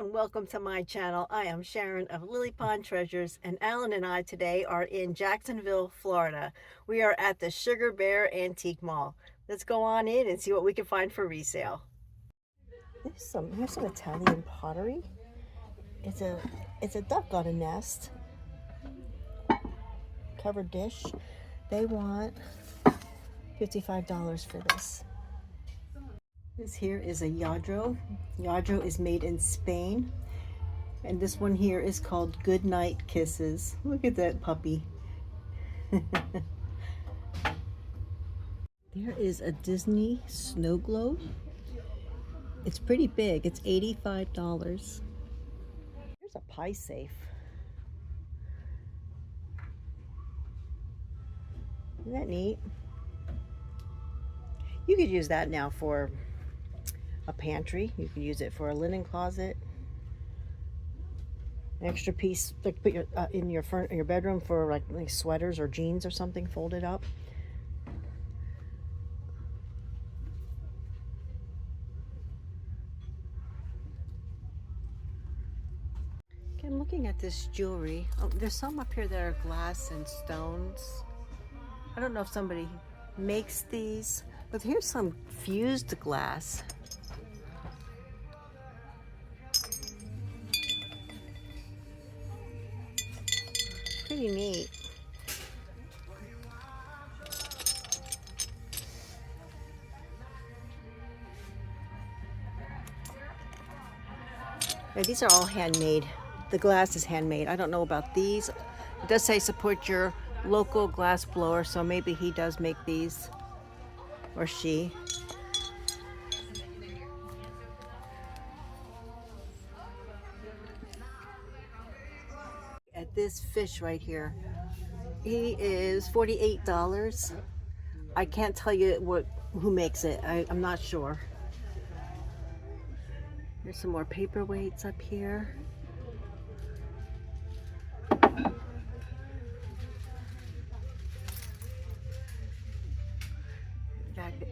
and welcome to my channel. I am Sharon of Lily Pond Treasures, and Alan and I today are in Jacksonville, Florida. We are at the Sugar Bear Antique Mall. Let's go on in and see what we can find for resale. Here's some Italian pottery. It's a duck on a nest. Covered dish. They want $55 for this. This here is a lladro. Lladro is made in Spain. And this one here is called Goodnight Kisses. Look at that puppy. There is a Disney snow globe. It's pretty big. It's $85. Here's a pie safe. Isn't that neat? You could use that now for a pantry. You can use it for a linen closet. An extra piece, like put in your bedroom for like sweaters or jeans or something, folded up. Okay, I'm looking at this jewelry. Oh, there's some up here that are glass and stones. I don't know if somebody makes these, but here's some fused glass. Pretty neat. Yeah, these are all handmade. The glass is handmade. I don't know about these. It does say support your local glass blower, so maybe he does make these, or she. At this fish right here, he is $48. I can't tell you who makes it. I'm not sure. There's some more paperweights up here.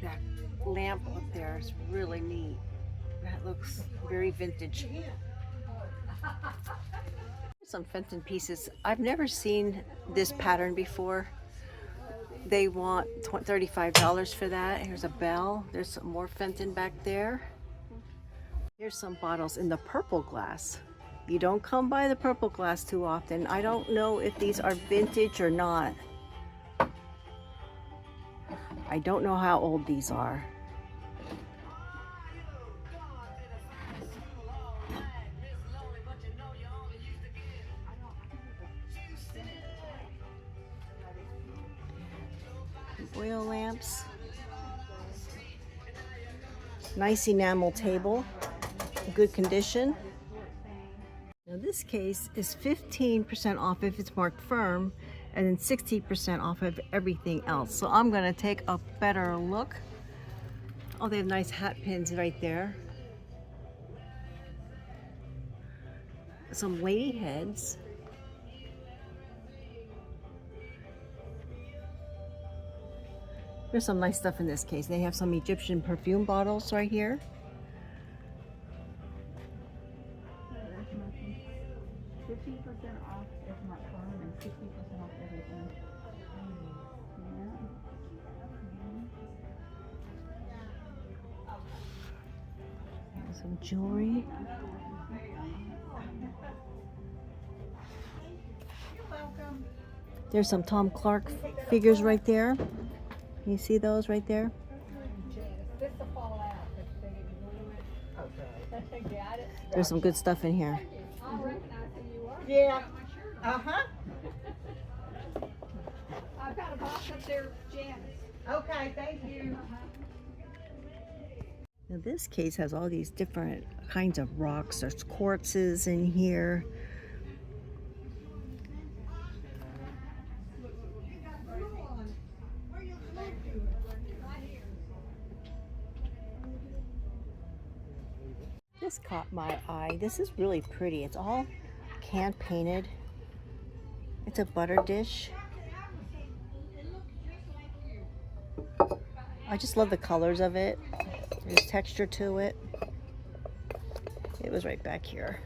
That lamp up there is really neat. That looks very vintage. Some Fenton pieces. I've never seen this pattern before. They want $35 for that. Here's a bell. There's some more Fenton back there. Here's some bottles in the purple glass. You don't come by the purple glass too often. I don't know if these are vintage or not. I don't know how old these are. Oil lamps. Nice enamel table. Good condition. Now this case is 15% off if it's marked firm, and then 60% off of everything else. So I'm gonna take a better look. Oh, they have nice hat pins right there. Some lady heads. There's some nice stuff in this case. They have some Egyptian perfume bottles right here. Some jewelry. You're welcome. There's some Tom Clark figures right there. You see those right there? There's some good stuff in here. Yeah. Uh-huh. I've got a box up there, Janice. Okay, thank you. Now this case has all these different kinds of rocks. There's quartzes in here. This caught my eye. This is really pretty. It's all hand painted. It's a butter dish. I just love the colors of it. There's texture to it. It was right back here.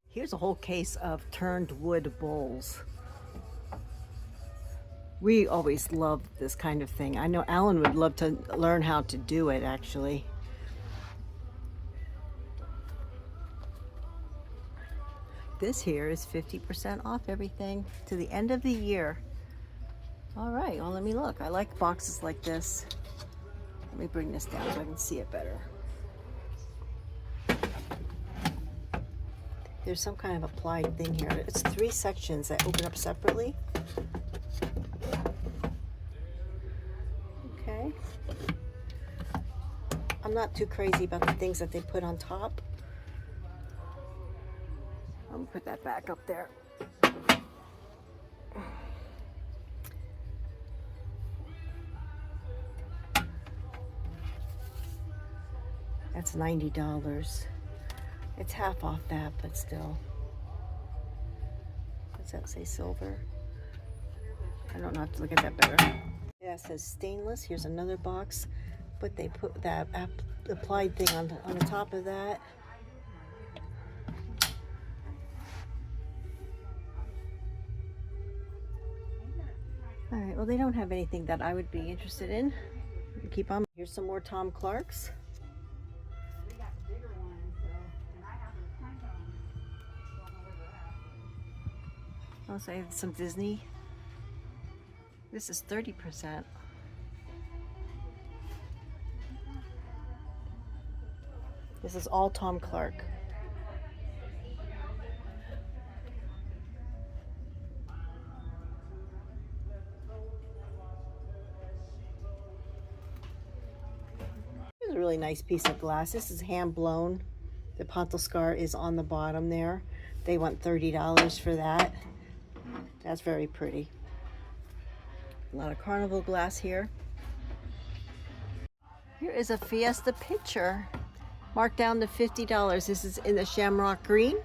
Here's a whole case of turned wood bowls. We always loved this kind of thing. I know Alan would love to learn how to do it, actually. This here is 50% off everything to the end of the year. All right, well, let me look. I like boxes like this. Let me bring this down so I can see it better. There's some kind of applied thing here. It's 3 sections that open up separately. Okay. I'm not too crazy about the things that they put on top. I'm gonna put that back up there. That's $90. It's half off that, but still. Does that say silver? I don't know, I have to look at that better. Yeah, it says stainless. Here's another box, but they put that applied thing on the top of that. All right, well, they don't have anything that I would be interested in. Keep on. Here's some more Tom Clark's. I'll say some Disney. This is 30%. This is all Tom Clark. Here's a really nice piece of glass. This is hand blown. The pontil scar is on the bottom there. They want $30 for that. That's very pretty. A lot of carnival glass here. Here is a Fiesta pitcher, marked down to $50. This is in the shamrock green.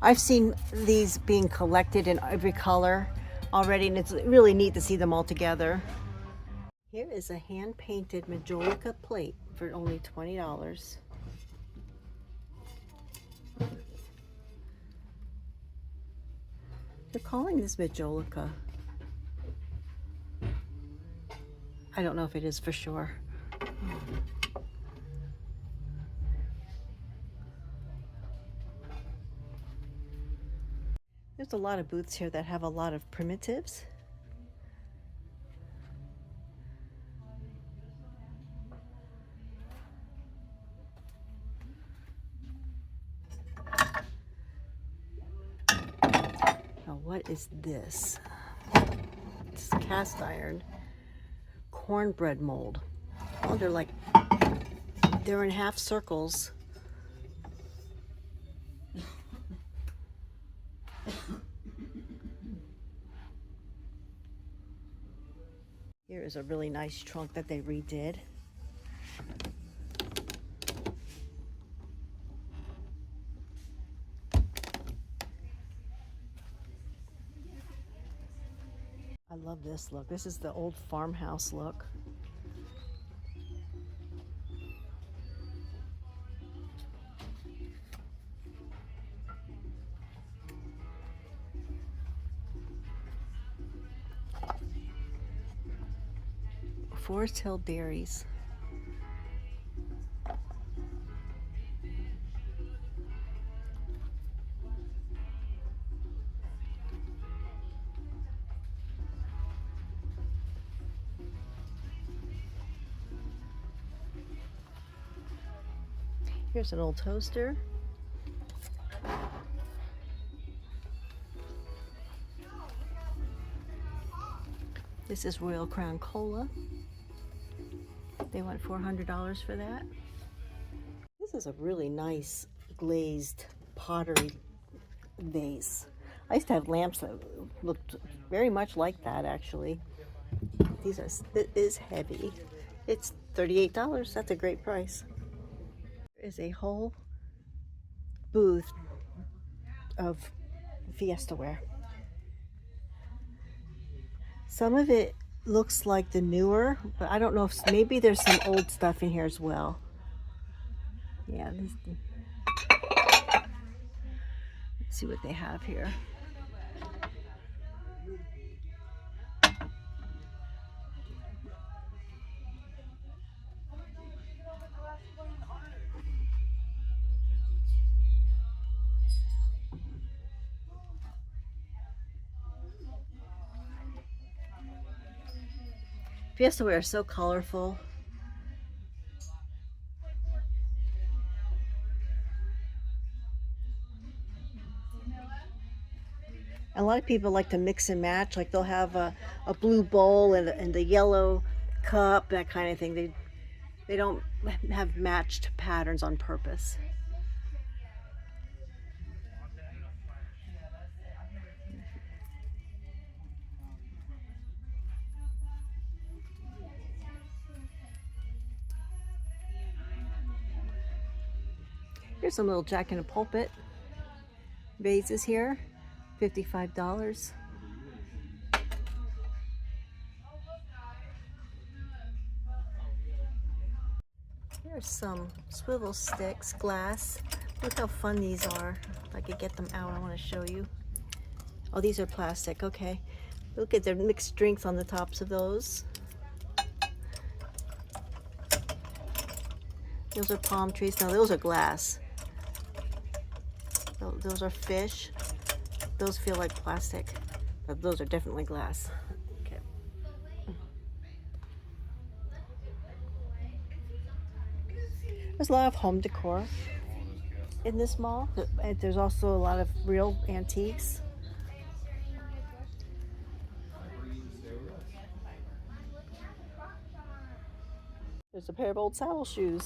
I've seen these being collected in every color already, and it's really neat to see them all together. Here is a hand-painted majolica plate for only $20. They're calling this majolica. I don't know if it is for sure. There's a lot of booths here that have a lot of primitives. Now, what is this? It's cast iron cornbread mold. Oh, they're in half circles. Here is a really nice trunk that they redid. I love this look. This is the old farmhouse look. Forest Hill Berries. Here's an old toaster. This is Royal Crown Cola. They want $400 for that. This is a really nice glazed pottery vase. I used to have lamps that looked very much like that, actually. It is heavy. It's $38. That's a great price. There is a whole booth of Fiesta ware. Some of it looks like the newer, but I don't know if maybe there's some old stuff in here as well. Yeah, let's see what they have here. Fiesta ware is so colorful. A lot of people like to mix and match, like they'll have a blue bowl and the yellow cup, that kind of thing. They don't have matched patterns on purpose. Here's some little Jack in a Pulpit vases here, $55. Here's some swivel sticks, glass. Look how fun these are. If I could get them out, I want to show you. Oh, these are plastic, okay. Look at the mixed strength on the tops of those. Those are palm trees. No, those are glass. Those are fish. Those feel like plastic, but those are definitely glass. Okay. There's a lot of home decor in this mall. There's also a lot of real antiques. There's a pair of old saddle shoes.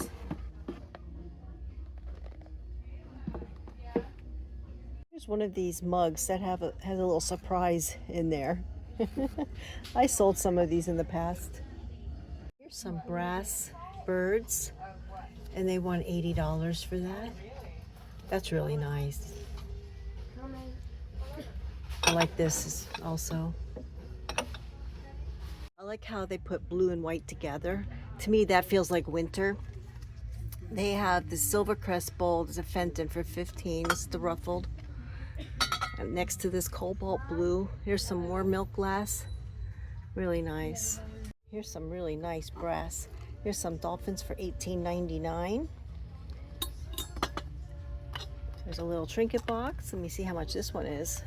Here's one of these mugs that has a little surprise in there. I sold some of these in the past. Here's some brass birds, and they want $80 for that. That's really nice. I like this also. I like how they put blue and white together. To me, that feels like winter. They have the Silvercrest bowl. There's a Fenton for $15. It's the ruffled. And next to this cobalt blue, here's some more milk glass. Really nice. Here's some really nice brass. Here's some dolphins for $18.99. There's a little trinket box. Let me see how much this one is.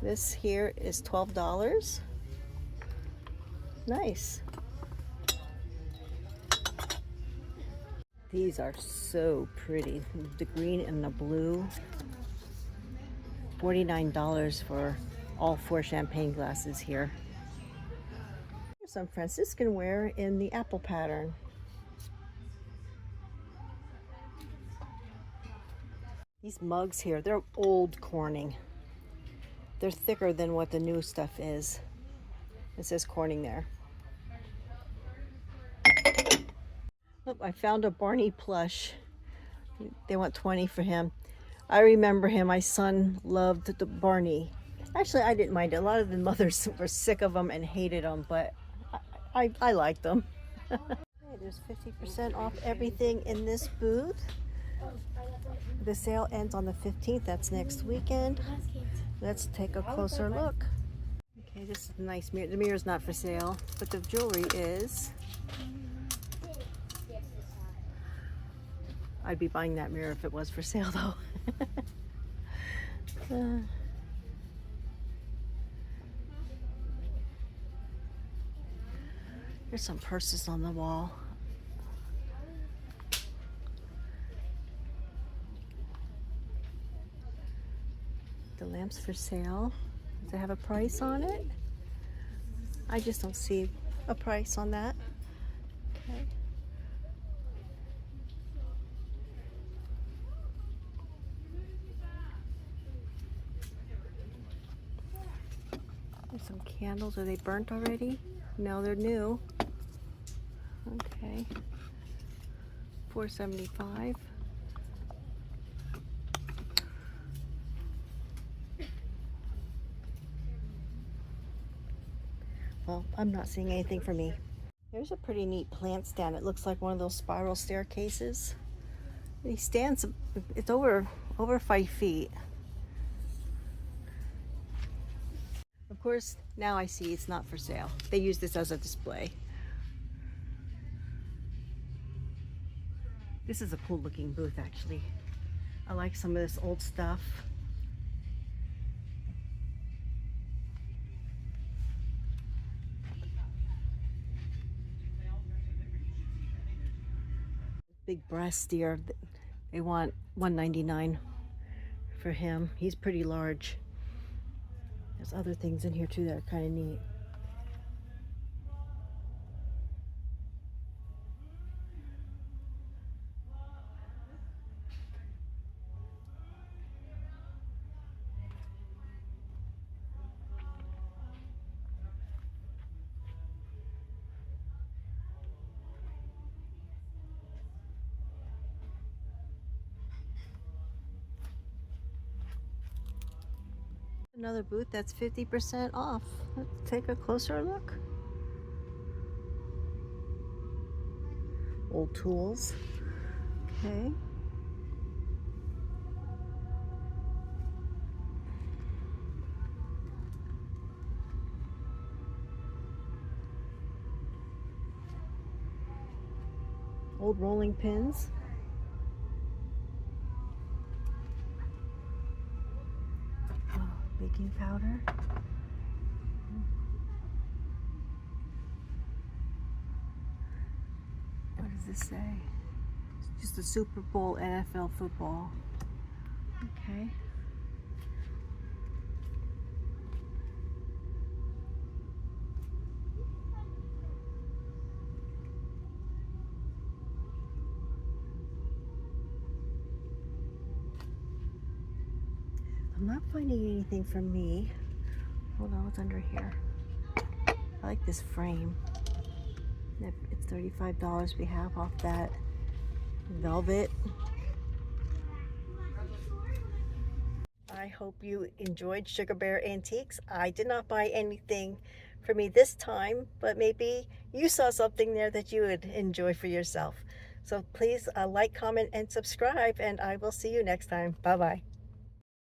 This here is $12. Nice. These are so pretty. The green and the blue. $49 for all 4 champagne glasses here. Here's some Franciscan ware in the apple pattern. These mugs here, they're old Corning. They're thicker than what the new stuff is. It says Corning there. Look, I found a Barney plush. They want $20 for him. I remember him. My son loved the Barney. Actually, I didn't mind it. A lot of the mothers were sick of them and hated them, but I liked them. Okay, there's 50% off everything in this booth. The sale ends on the 15th. That's next weekend. Let's take a closer look. Okay, this is a nice mirror. The mirror's not for sale, but the jewelry is. I'd be buying that mirror if it was for sale, though. There's some purses on the wall. The lamp's for sale. Does it have a price on it? I just don't see a price on that. Okay. There's some candles. Are they burnt already? No, they're new. Okay. $4.75. Well, I'm not seeing anything for me. There's a pretty neat plant stand. It looks like one of those spiral staircases. He stands, it's over 5 feet. Of course, now I see it's not for sale. They use this as a display. This is a cool looking booth, actually. I like some of this old stuff. Big brass steer. They want $1.99 for him. He's pretty large. There's other things in here too that are kind of neat. Another booth that's 50% off. Let's take a closer look. Old tools. Okay. Old rolling pins. Oh, baking powder. What does this say? It's just a Super Bowl NFL football. Okay. I'm not finding anything for me. Hold on, what's under here? I like this frame. It's $35 we have off that. Velvet. I hope you enjoyed Sugar Bear Antiques. I did not buy anything for me this time, but maybe you saw something there that you would enjoy for yourself. So please like, comment, and subscribe, and I will see you next time. Bye-bye.